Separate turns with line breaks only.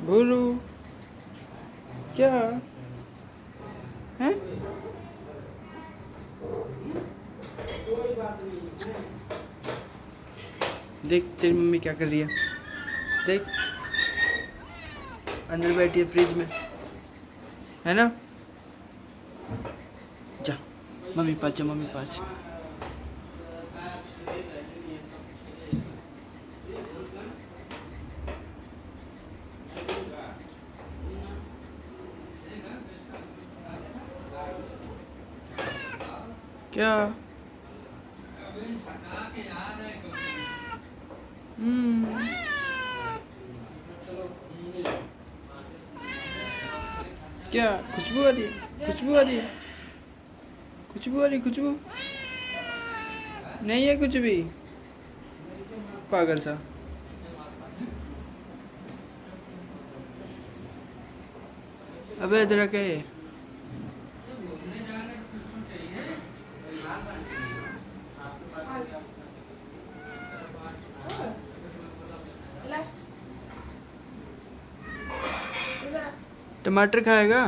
भोलू क्या है? देख तेरी मम्मी क्या कर रही है। देख अंदर बैठी है फ्रिज में, है ना? जा मम्मी पास, जा मम्मी पास। क्या? क्या खुशबू आ रही है? खुशबू आ रही है? खुशबू आ रही? खुशबू नहीं है कुछ भी, पागल सा। अबे इधर के टमाटर खाएगा?